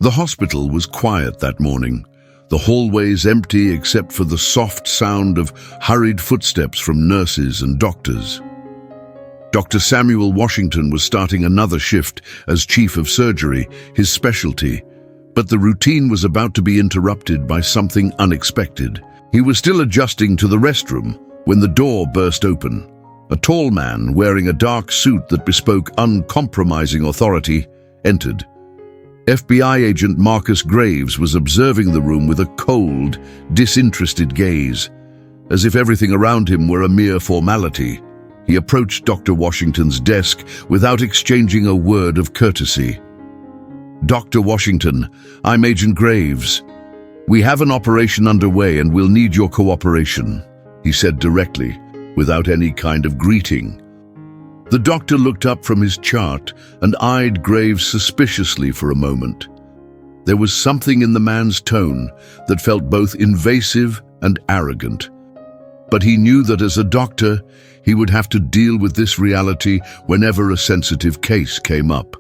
The hospital was quiet that morning, the hallways empty except for the soft sound of hurried footsteps from nurses and doctors. Dr. Samuel Washington was starting another shift as chief of surgery, his specialty, but the routine was about to be interrupted by something unexpected. He was still adjusting to the restroom when the door burst open. A tall man wearing a dark suit that bespoke uncompromising authority entered. FBI agent Marcus Graves was observing the room with a cold, disinterested gaze, as if everything around him were a mere formality. He approached Dr. Washington's desk without exchanging a word of courtesy. "Dr. Washington, I'm Agent Graves. We have an operation underway and we'll need your cooperation," he said directly, without any kind of greeting. The doctor looked up from his chart and eyed Graves suspiciously for a moment. There was something in the man's tone that felt both invasive and arrogant. But he knew that as a doctor, he would have to deal with this reality whenever a sensitive case came up.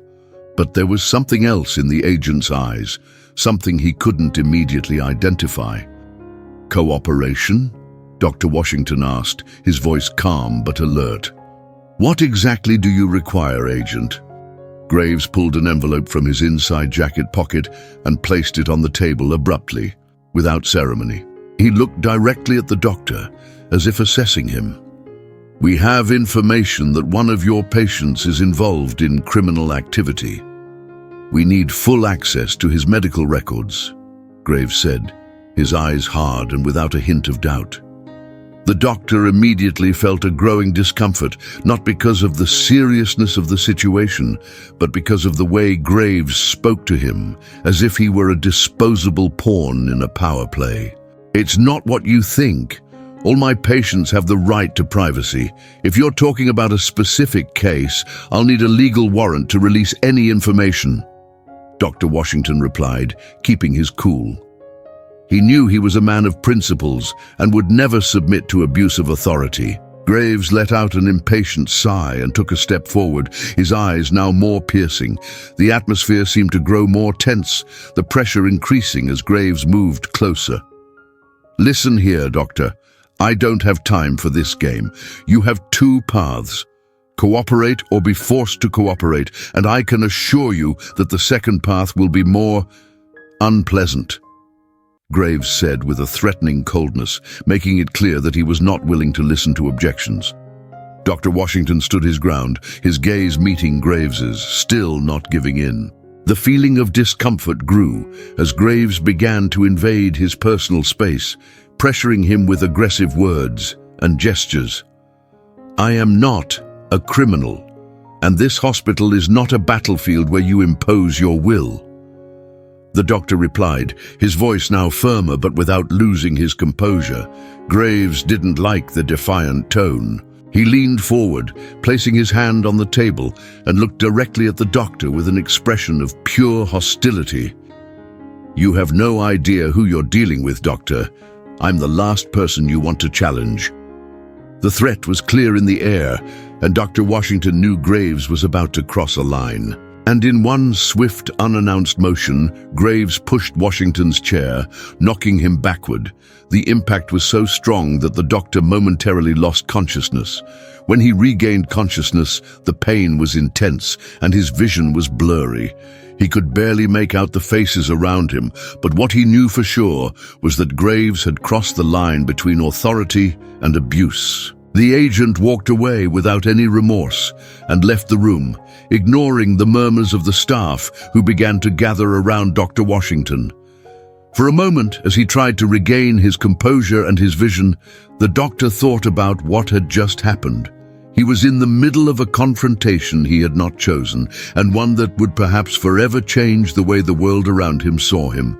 But there was something else in the agent's eyes, something he couldn't immediately identify. "Cooperation?" Dr. Washington asked, his voice calm but alert. "What exactly do you require, Agent?" Graves pulled an envelope from his inside jacket pocket and placed it on the table abruptly, without ceremony. He looked directly at the doctor, as if assessing him. "We have information that one of your patients is involved in criminal activity. We need full access to his medical records," Graves said, his eyes hard and without a hint of doubt. The doctor immediately felt a growing discomfort, not because of the seriousness of the situation, but because of the way Graves spoke to him, as if he were a disposable pawn in a power play. "It's not what you think. All my patients have the right to privacy. If you're talking about a specific case, I'll need a legal warrant to release any information," Dr. Washington replied, keeping his cool. He knew he was a man of principles and would never submit to abuse of authority. Graves let out an impatient sigh and took a step forward, his eyes now more piercing. The atmosphere seemed to grow more tense, the pressure increasing as Graves moved closer. "Listen here, Doctor. I don't have time for this game. You have two paths. Cooperate or be forced to cooperate, and I can assure you that the second path will be more unpleasant," Graves said with a threatening coldness, making it clear that he was not willing to listen to objections. Dr. Washington stood his ground, his gaze meeting Graves's, still not giving in. The feeling of discomfort grew as Graves began to invade his personal space, pressuring him with aggressive words and gestures. "I am not a criminal, and this hospital is not a battlefield where you impose your will," the doctor replied, his voice now firmer but without losing his composure. Graves didn't like the defiant tone. He leaned forward, placing his hand on the table, and looked directly at the doctor with an expression of pure hostility. "You have no idea who you're dealing with, Doctor. I'm the last person you want to challenge." The threat was clear in the air, and Dr. Washington knew Graves was about to cross a line. And in one swift, unannounced motion, Graves pushed Washington's chair, knocking him backward. The impact was so strong that the doctor momentarily lost consciousness. When he regained consciousness, the pain was intense, and his vision was blurry. He could barely make out the faces around him, but what he knew for sure was that Graves had crossed the line between authority and abuse. The agent walked away without any remorse and left the room, ignoring the murmurs of the staff who began to gather around Dr. Washington. For a moment, as he tried to regain his composure and his vision, the doctor thought about what had just happened. He was in the middle of a confrontation he had not chosen, and one that would perhaps forever change the way the world around him saw him.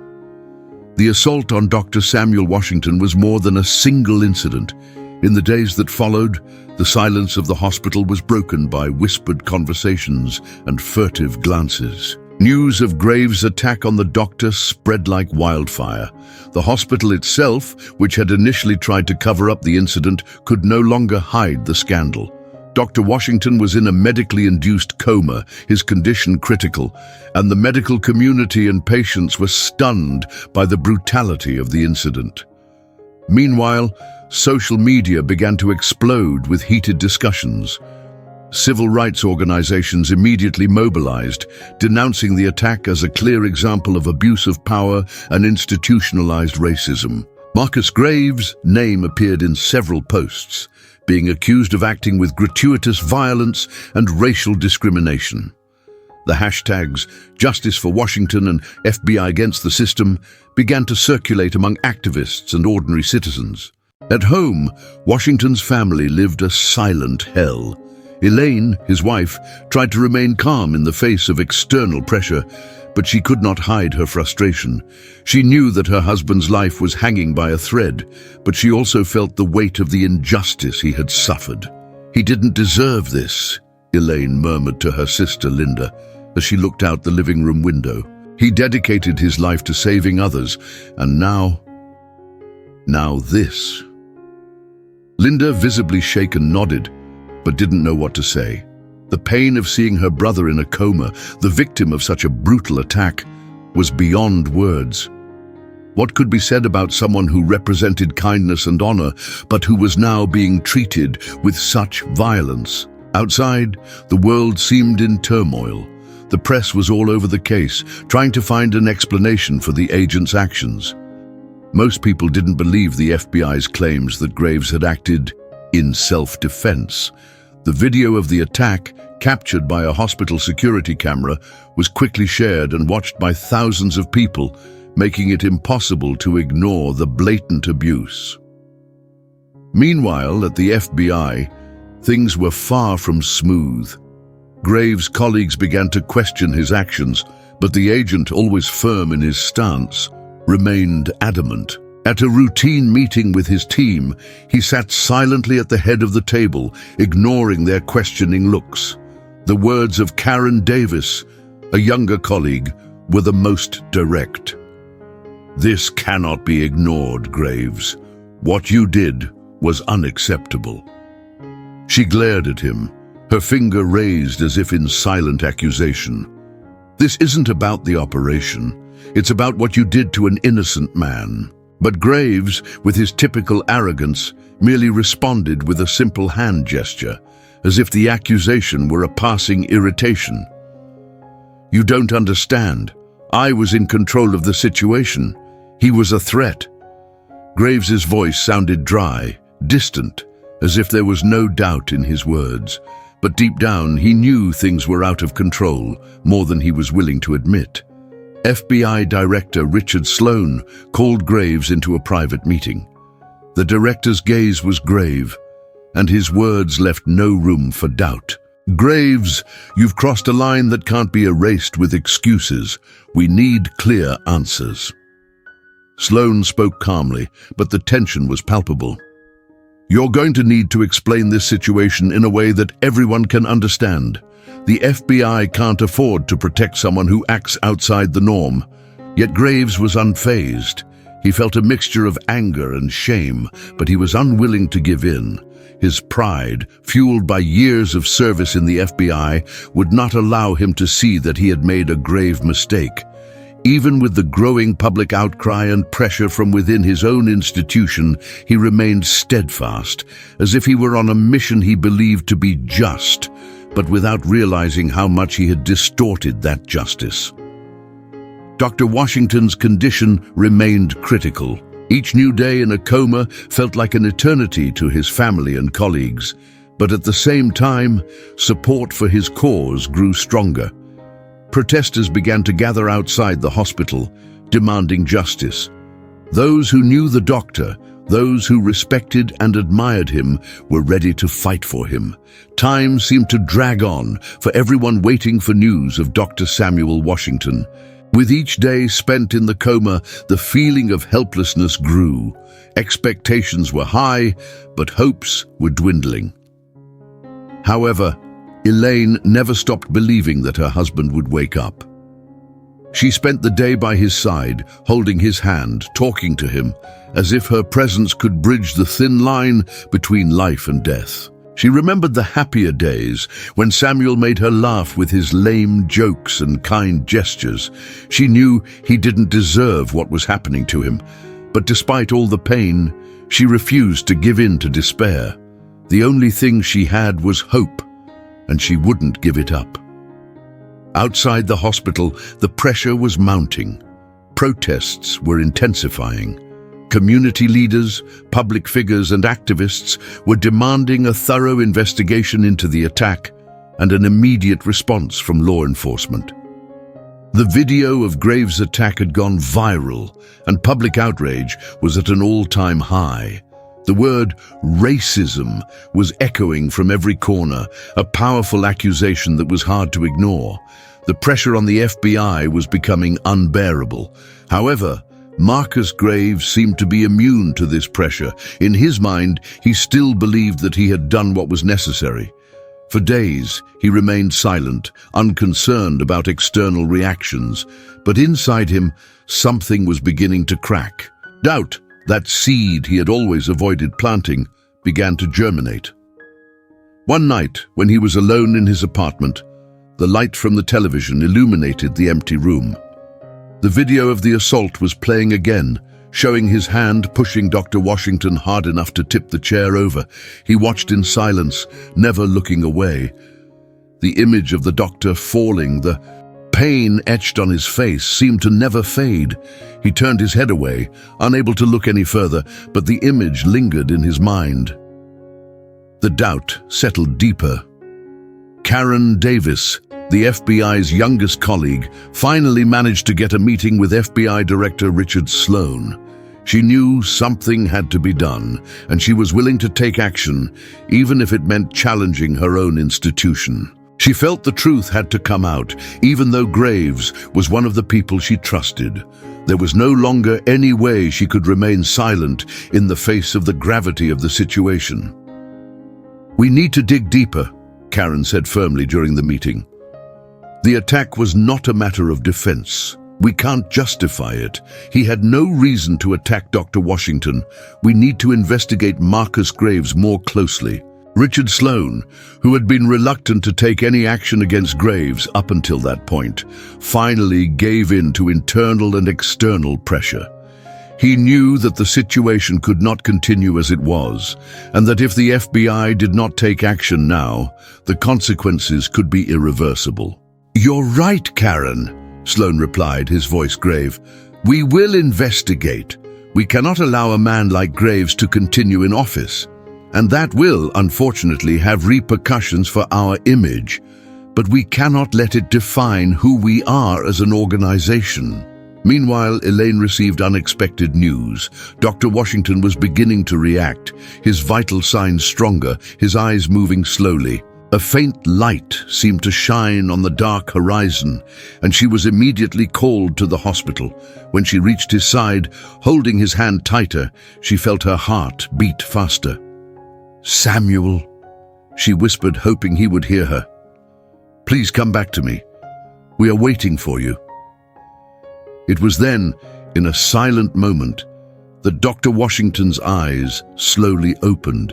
The assault on Dr. Samuel Washington was more than a single incident. In the days that followed, the silence of the hospital was broken by whispered conversations and furtive glances. News of Graves' attack on the doctor spread like wildfire. The hospital itself, which had initially tried to cover up the incident, could no longer hide the scandal. Dr. Washington was in a medically induced coma, his condition critical, and the medical community and patients were stunned by the brutality of the incident. Meanwhile, social media began to explode with heated discussions. Civil rights organizations immediately mobilized, denouncing the attack as a clear example of abuse of power and institutionalized racism. Marcus Graves' name appeared in several posts, being accused of acting with gratuitous violence and racial discrimination. The hashtags Justice for Washington and FBI Against the System began to circulate among activists and ordinary citizens. At home, Washington's family lived a silent hell. Elaine, his wife, tried to remain calm in the face of external pressure, but she could not hide her frustration. She knew that her husband's life was hanging by a thread, but she also felt the weight of the injustice he had suffered. "He didn't deserve this," Elaine murmured to her sister Linda as she looked out the living room window. "He dedicated his life to saving others, and now this." Linda, visibly shaken, nodded, but didn't know what to say. The pain of seeing her brother in a coma, the victim of such a brutal attack, was beyond words. What could be said about someone who represented kindness and honor, but who was now being treated with such violence? Outside, the world seemed in turmoil. The press was all over the case, trying to find an explanation for the agent's actions. Most people didn't believe the FBI's claims that Graves had acted in self-defense. The video of the attack, captured by a hospital security camera, was quickly shared and watched by thousands of people, making it impossible to ignore the blatant abuse. Meanwhile, at the FBI, things were far from smooth. Graves' colleagues began to question his actions, but the agent, always firm in his stance, remained adamant. At a routine meeting with his team, he sat silently at the head of the table, ignoring their questioning looks. The words of Karen Davis, a younger colleague, were the most direct. "This cannot be ignored, Graves. What you did was unacceptable." She glared at him, her finger raised as if in silent accusation. "This isn't about the operation. It's about what you did to an innocent man." But Graves, with his typical arrogance, merely responded with a simple hand gesture, as if the accusation were a passing irritation. "You don't understand. I was in control of the situation. He was a threat." Graves's voice sounded dry, distant, as if there was no doubt in his words. But deep down, he knew things were out of control, more than he was willing to admit. FBI Director Richard Sloan called Graves into a private meeting. The director's gaze was grave, and his words left no room for doubt. "Graves, you've crossed a line that can't be erased with excuses. We need clear answers." Sloan spoke calmly, but the tension was palpable. "You're going to need to explain this situation in a way that everyone can understand. The FBI can't afford to protect someone who acts outside the norm." Yet Graves was unfazed. He felt a mixture of anger and shame, but he was unwilling to give in. His pride, fueled by years of service in the FBI, would not allow him to see that he had made a grave mistake. Even with the growing public outcry and pressure from within his own institution, he remained steadfast, as if he were on a mission he believed to be just, but without realizing how much he had distorted that justice. Dr. Washington's condition remained critical. Each new day in a coma felt like an eternity to his family and colleagues, but at the same time, support for his cause grew stronger. Protesters began to gather outside the hospital, demanding justice. Those who knew the doctor, those who respected and admired him, were ready to fight for him. Time seemed to drag on for everyone waiting for news of Dr. Samuel Washington. With each day spent in the coma, the feeling of helplessness grew. Expectations were high, but hopes were dwindling. However, Elaine never stopped believing that her husband would wake up. She spent the day by his side, holding his hand, talking to him, as if her presence could bridge the thin line between life and death. She remembered the happier days when Samuel made her laugh with his lame jokes and kind gestures. She knew he didn't deserve what was happening to him, but despite all the pain, she refused to give in to despair. The only thing she had was hope, and she wouldn't give it up. Outside the hospital, the pressure was mounting. Protests were intensifying. Community leaders, public figures, and activists were demanding a thorough investigation into the attack and an immediate response from law enforcement. The video of Graves' attack had gone viral, and public outrage was at an all-time high. The word racism was echoing from every corner, a powerful accusation that was hard to ignore. The pressure on the FBI was becoming unbearable. However, Marcus Graves seemed to be immune to this pressure. In his mind, he still believed that he had done what was necessary. For days, he remained silent, unconcerned about external reactions, but inside him, something was beginning to crack. Doubt, that seed he had always avoided planting, began to germinate. One night, when he was alone in his apartment, the light from the television illuminated the empty room. The video of the assault was playing again, showing his hand pushing Dr. Washington hard enough to tip the chair over. He watched in silence, never looking away. The image of the doctor falling, the pain etched on his face, seemed to never fade. He turned his head away, unable to look any further, but the image lingered in his mind. The doubt settled deeper. Karen Davis, the FBI's youngest colleague, finally managed to get a meeting with FBI Director Richard Sloan. She knew something had to be done, and she was willing to take action, even if it meant challenging her own institution. She felt the truth had to come out, even though Graves was one of the people she trusted. There was no longer any way she could remain silent in the face of the gravity of the situation. "We need to dig deeper," Karen said firmly during the meeting. The attack was not a matter of defense. We can't justify it. He had no reason to attack Dr. Washington. We need to investigate Marcus Graves more closely. Richard Sloan, who had been reluctant to take any action against Graves up until that point, finally gave in to internal and external pressure. He knew that the situation could not continue as it was, and that if the FBI did not take action now, the consequences could be irreversible. "You're right, Karen," Sloan replied, his voice grave. "We will investigate. We cannot allow a man like Graves to continue in office, and that will, unfortunately, have repercussions for our image. But we cannot let it define who we are as an organization." Meanwhile, Elaine received unexpected news. Dr. Washington was beginning to react, his vital signs stronger, his eyes moving slowly. A faint light seemed to shine on the dark horizon, and she was immediately called to the hospital. When she reached his side, holding his hand tighter, she felt her heart beat faster. "Samuel," she whispered, hoping he would hear her. "Please come back to me. We are waiting for you." It was then, in a silent moment, that Dr. Washington's eyes slowly opened.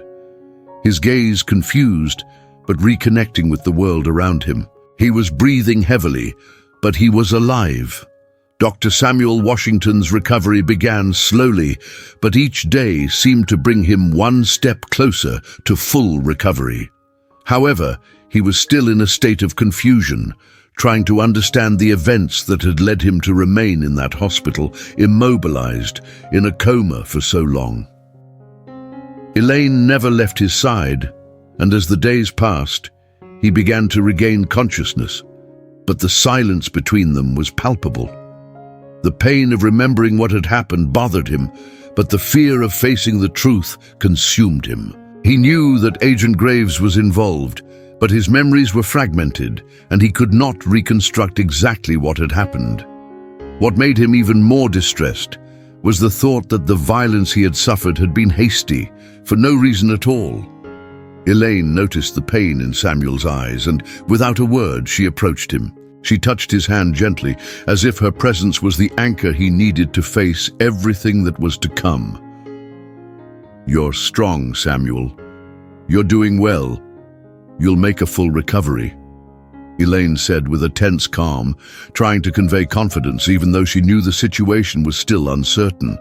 His gaze confused, but reconnecting with the world around him. He was breathing heavily, but he was alive. Dr. Samuel Washington's recovery began slowly, but each day seemed to bring him one step closer to full recovery. However, he was still in a state of confusion, trying to understand the events that had led him to remain in that hospital, immobilized, in a coma for so long. Elaine never left his side, and as the days passed, he began to regain consciousness, but the silence between them was palpable. The pain of remembering what had happened bothered him, but the fear of facing the truth consumed him. He knew that Agent Graves was involved, but his memories were fragmented, and he could not reconstruct exactly what had happened. What made him even more distressed was the thought that the violence he had suffered had been hasty, for no reason at all. Elaine noticed the pain in Samuel's eyes, and without a word she approached him. She touched his hand gently, as if her presence was the anchor he needed to face everything that was to come. "You're strong, Samuel. "You're doing well. You'll make a full recovery," Elaine said with a tense calm, trying to convey confidence even though she knew the situation was still uncertain.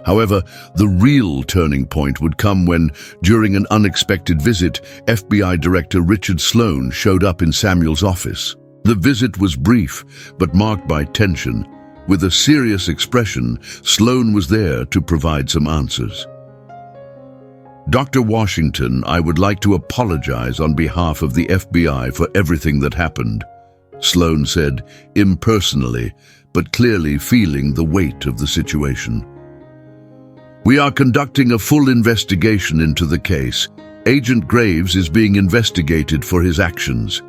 However, the real turning point would come when, during an unexpected visit, FBI Director Richard Sloan showed up in Samuel's office. The visit was brief, but marked by tension. With a serious expression, Sloan was there to provide some answers. "Dr. Washington, I would like to apologize on behalf of the FBI for everything that happened," Sloan said, impersonally, but clearly feeling the weight of the situation. "We are conducting a full investigation into the case. Agent Graves is being investigated for his actions.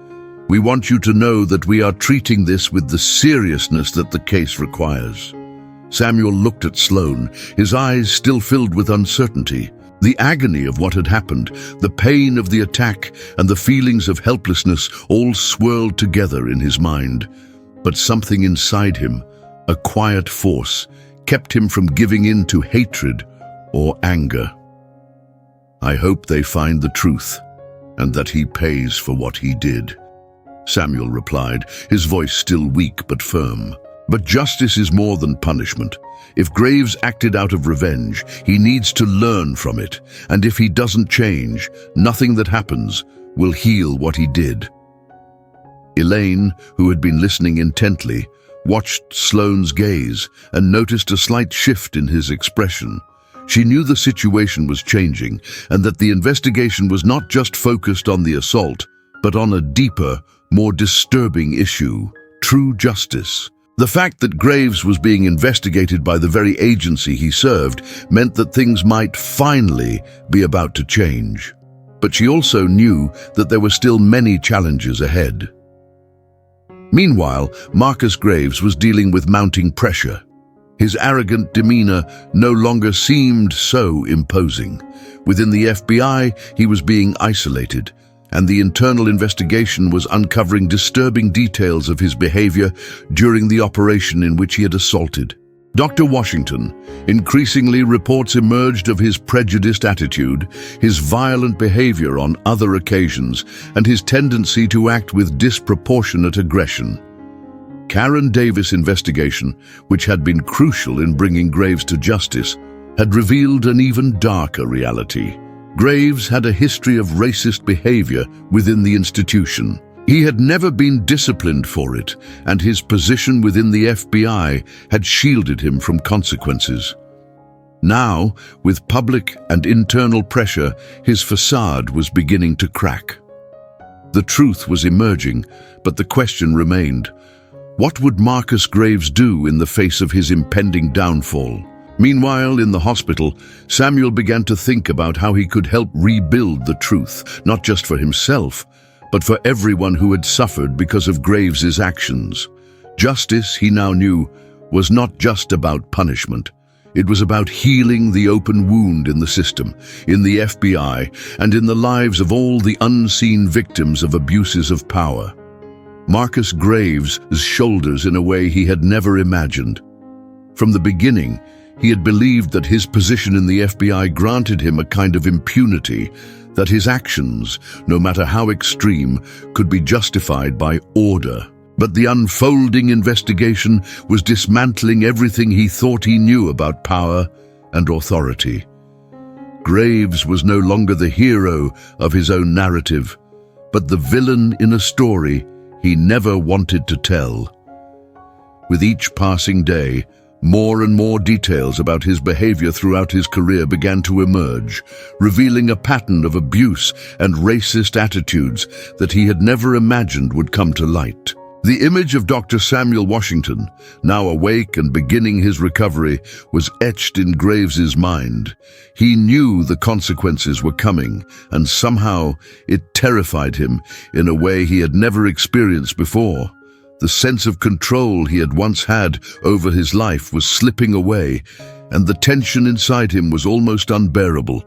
We want you to know that we are treating this with the seriousness that the case requires." Samuel looked at Sloan, his eyes still filled with uncertainty. The agony of what had happened, the pain of the attack, and the feelings of helplessness all swirled together in his mind. But something inside him, a quiet force, kept him from giving in to hatred or anger. "I hope they find the truth, and that he pays for what he did," Samuel replied, his voice still weak but firm. "But justice is more than punishment. If Graves acted out of revenge, he needs to learn from it, and if he doesn't change, nothing that happens will heal what he did." Elaine, who had been listening intently, watched Sloane's gaze and noticed a slight shift in his expression. She knew the situation was changing and that the investigation was not just focused on the assault, but on a deeper, more disturbing issue: true justice. The fact that Graves was being investigated by the very agency he served meant that things might finally be about to change. But she also knew that there were still many challenges ahead. Meanwhile, Marcus Graves was dealing with mounting pressure. His arrogant demeanor no longer seemed so imposing. Within the FBI, he was being isolated, and the internal investigation was uncovering disturbing details of his behavior during the operation in which he had assaulted. Dr. Washington, increasingly reports emerged of his prejudiced attitude, his violent behavior on other occasions, and his tendency to act with disproportionate aggression. Karen Davis' investigation, which had been crucial in bringing Graves to justice, had revealed an even darker reality. Graves had a history of racist behavior within the institution. He had never been disciplined for it, and his position within the FBI had shielded him from consequences. Now, with public and internal pressure, his facade was beginning to crack. The truth was emerging, but the question remained: what would Marcus Graves do in the face of his impending downfall? Meanwhile, in the hospital, Samuel began to think about how he could help rebuild the truth, not just for himself, but for everyone who had suffered because of Graves's actions. Justice, he now knew, was not just about punishment. It was about healing the open wound in the system, in the FBI, and in the lives of all the unseen victims of abuses of power. Marcus Graves' shoulders in a way he had never imagined. From the beginning, he had believed that his position in the FBI granted him a kind of impunity, that his actions, no matter how extreme, could be justified by order. But the unfolding investigation was dismantling everything he thought he knew about power and authority. Graves was no longer the hero of his own narrative, but the villain in a story he never wanted to tell. With each passing day, more and more details about his behavior throughout his career began to emerge, revealing a pattern of abuse and racist attitudes that he had never imagined would come to light. The image of Dr. Samuel Washington, now awake and beginning his recovery, was etched in Graves's mind. He knew the consequences were coming, and somehow it terrified him in a way he had never experienced before. The sense of control he had once had over his life was slipping away, and the tension inside him was almost unbearable.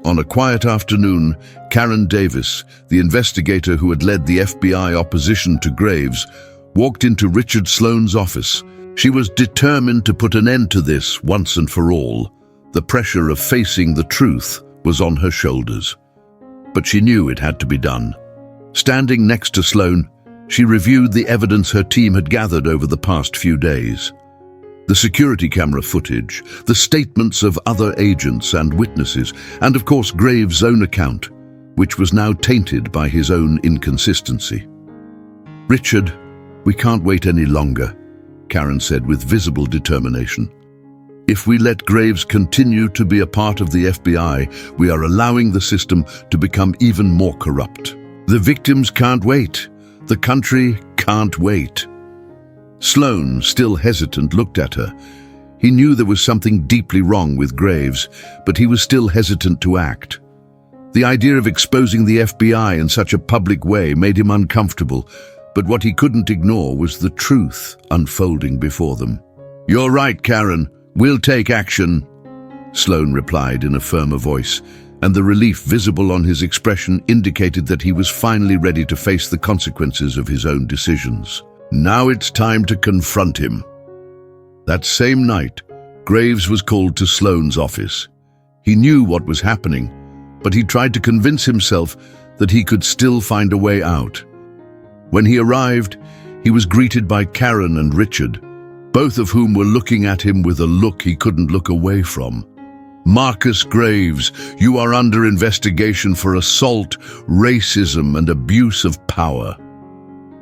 On a quiet afternoon, Karen Davis, the investigator who had led the FBI opposition to Graves, walked into Richard Sloan's office. She was determined to put an end to this once and for all. The pressure of facing the truth was on her shoulders. but she knew it had to be done. Standing next to Sloane, she reviewed the evidence her team had gathered over the past few days. The security camera footage, the statements of other agents and witnesses, and of course Graves' own account, which was now tainted by his own inconsistency. "Richard, we can't wait any longer," Karen said with visible determination. "If we let Graves continue to be a part of the FBI, we are allowing the system to become even more corrupt. The victims can't wait. The country can't wait." Sloane, still hesitant, looked at her. He knew there was something deeply wrong with Graves, but he was still hesitant to act. The idea of exposing the FBI in such a public way made him uncomfortable, but what he couldn't ignore was the truth unfolding before them. "You're right, Karen. We'll take action," Sloane replied in a firmer voice, and the relief visible on his expression indicated that he was finally ready to face the consequences of his own decisions. Now it's time to confront him. That same night, Graves was called to Sloane's office. He knew what was happening, but he tried to convince himself that he could still find a way out. When he arrived, he was greeted by Karen and Richard, both of whom were looking at him with a look he couldn't look away from. "Marcus Graves, you are under investigation for assault, racism, and abuse of power."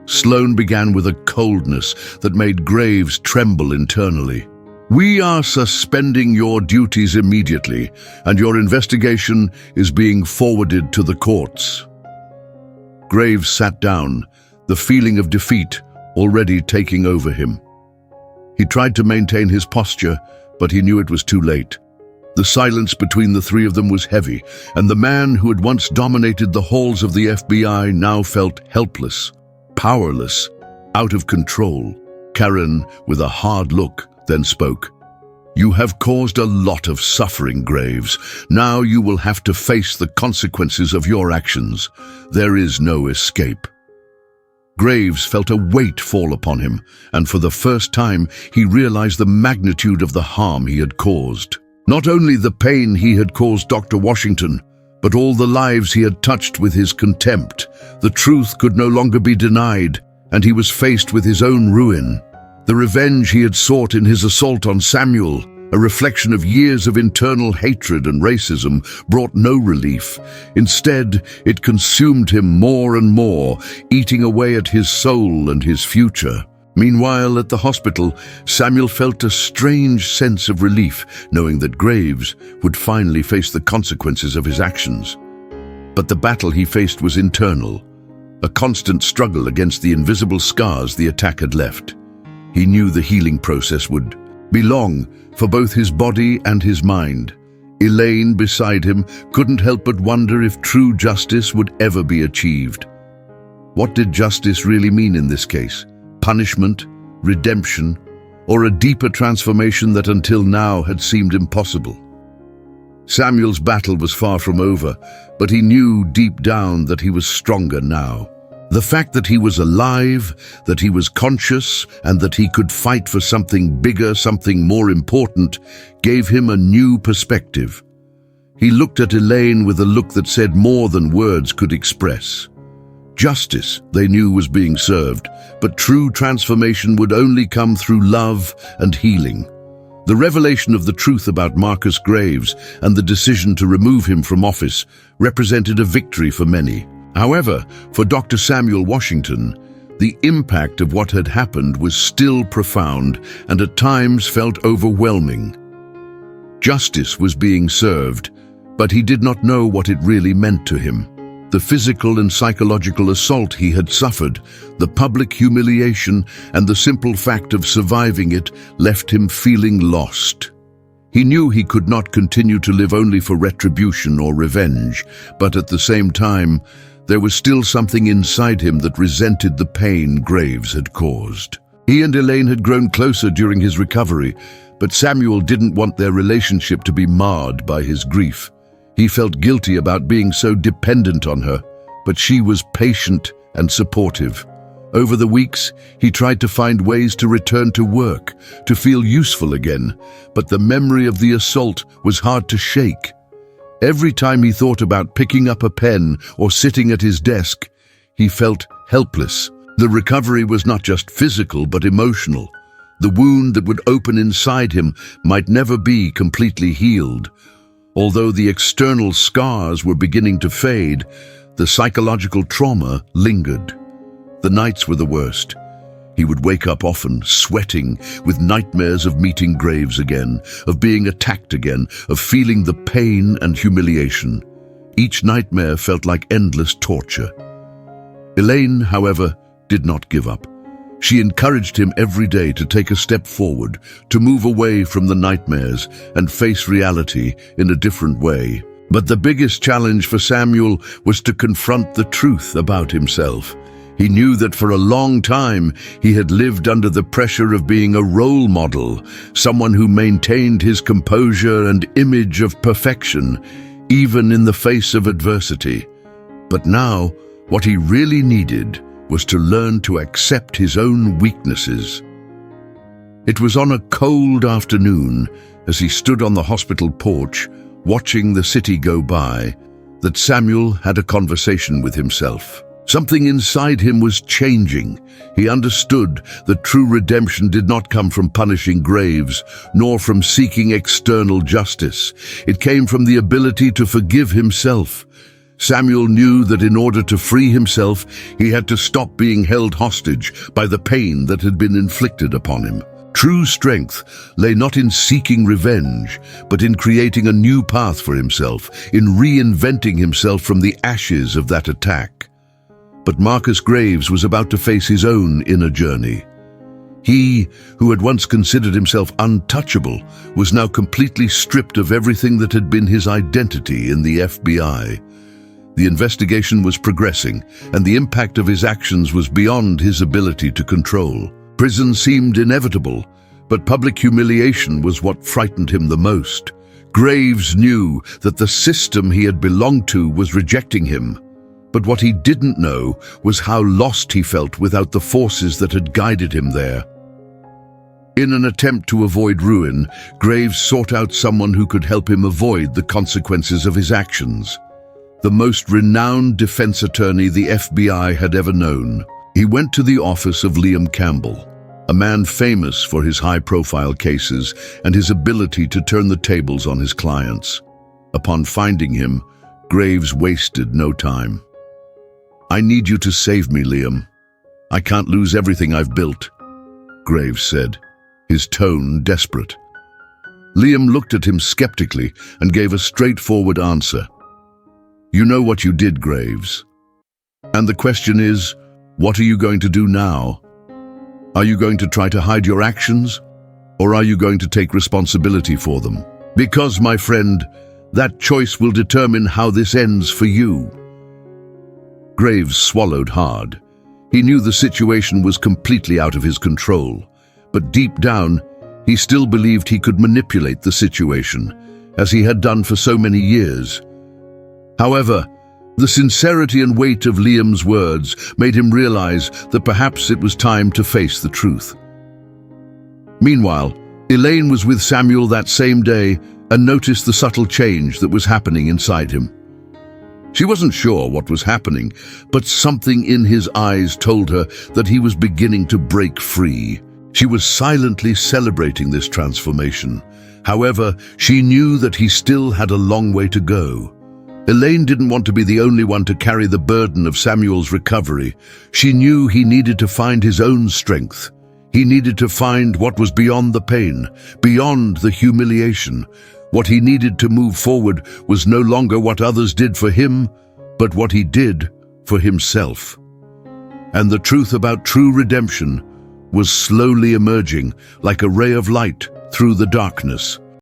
Sloane began with a coldness that made Graves tremble internally. "We are suspending your duties immediately, and your investigation is being forwarded to the courts." Graves sat down, the feeling of defeat already taking over him. He tried to maintain his posture, but he knew it was too late. The silence between the three of them was heavy, and the man who had once dominated the halls of the FBI now felt helpless, powerless, out of control. Karen, with a hard look, then spoke. "You have caused a lot of suffering, Graves. Now you will have to face the consequences of your actions. There is no escape." Graves felt a weight fall upon him, and for the first time he realized the magnitude of the harm he had caused. Not only the pain he had caused Dr. Washington, but all the lives he had touched with his contempt. The truth could no longer be denied, and he was faced with his own ruin. The revenge he had sought in his assault on Samuel, a reflection of years of internal hatred and racism, brought no relief. Instead, it consumed him more and more, eating away at his soul and his future. Meanwhile, at the hospital, Samuel felt a strange sense of relief, knowing that Graves would finally face the consequences of his actions. But the battle he faced was internal, a constant struggle against the invisible scars the attack had left. He knew the healing process would be long for both his body and his mind. Elaine, beside him, couldn't help but wonder if true justice would ever be achieved. What did justice really mean in this case? Punishment, redemption, or a deeper transformation that until now had seemed impossible? Samuel's battle was far from over, but he knew deep down that he was stronger now. The fact that he was alive, that he was conscious, and that he could fight for something bigger, something more important, gave him a new perspective. He looked at Elaine with a look that said more than words could express. Justice, they knew, was being served, but true transformation would only come through love and healing. The revelation of the truth about Marcus Graves and the decision to remove him from office represented a victory for many. However, for Dr. Samuel Washington, the impact of what had happened was still profound and at times felt overwhelming. Justice was being served, but he did not know what it really meant to him. The physical and psychological assault he had suffered, the public humiliation, and the simple fact of surviving it left him feeling lost. He knew he could not continue to live only for retribution or revenge, but at the same time, there was still something inside him that resented the pain Graves had caused. He and Elaine had grown closer during his recovery, but Samuel didn't want their relationship to be marred by his grief. He felt guilty about being so dependent on her, but she was patient and supportive. Over the weeks, he tried to find ways to return to work, to feel useful again, but the memory of the assault was hard to shake. Every time he thought about picking up a pen or sitting at his desk, he felt helpless. The recovery was not just physical but emotional. The wound that would open inside him might never be completely healed. Although the external scars were beginning to fade, the psychological trauma lingered. The nights were the worst. He would wake up often, sweating, with nightmares of meeting Graves again, of being attacked again, of feeling the pain and humiliation. Each nightmare felt like endless torture. Elaine, however, did not give up. She encouraged him every day to take a step forward, to move away from the nightmares and face reality in a different way. But the biggest challenge for Samuel was to confront the truth about himself. He knew that for a long time he had lived under the pressure of being a role model, someone who maintained his composure and image of perfection, even in the face of adversity. But now, what he really needed was to learn to accept his own weaknesses. It was on a cold afternoon, as he stood on the hospital porch, watching the city go by, that Samuel had a conversation with himself. Something inside him was changing. He understood that true redemption did not come from punishing Graves, nor from seeking external justice. It came from the ability to forgive himself. Samuel knew that in order to free himself, he had to stop being held hostage by the pain that had been inflicted upon him. True strength lay not in seeking revenge, but in creating a new path for himself, in reinventing himself from the ashes of that attack. But Marcus Graves was about to face his own inner journey. He, who had once considered himself untouchable, was now completely stripped of everything that had been his identity in the FBI. The investigation was progressing, and the impact of his actions was beyond his ability to control. Prison seemed inevitable, but public humiliation was what frightened him the most. Graves knew that the system he had belonged to was rejecting him. But what he didn't know was how lost he felt without the forces that had guided him there. In an attempt to avoid ruin, Graves sought out someone who could help him avoid the consequences of his actions. The most renowned defense attorney the FBI had ever known. He went to the office of Liam Campbell, a man famous for his high-profile cases and his ability to turn the tables on his clients. Upon finding him, Graves wasted no time. "I need you to save me, Liam. I can't lose everything I've built," Graves said, his tone desperate. Liam looked at him skeptically and gave a straightforward answer. "You know what you did, Graves. And the question is, what are you going to do now? Are you going to try to hide your actions, or are you going to take responsibility for them? Because, my friend, that choice will determine how this ends for you." Graves swallowed hard. He knew the situation was completely out of his control, but deep down, he still believed he could manipulate the situation, as he had done for so many years. However, the sincerity and weight of Liam's words made him realize that perhaps it was time to face the truth. Meanwhile, Elaine was with Samuel that same day and noticed the subtle change that was happening inside him. She wasn't sure what was happening, but something in his eyes told her that he was beginning to break free. She was silently celebrating this transformation. However, she knew that he still had a long way to go. Elaine didn't want to be the only one to carry the burden of Samuel's recovery. She knew he needed to find his own strength. He needed to find what was beyond the pain, beyond the humiliation. What he needed to move forward was no longer what others did for him, but what he did for himself. And the truth about true redemption was slowly emerging like a ray of light through the darkness.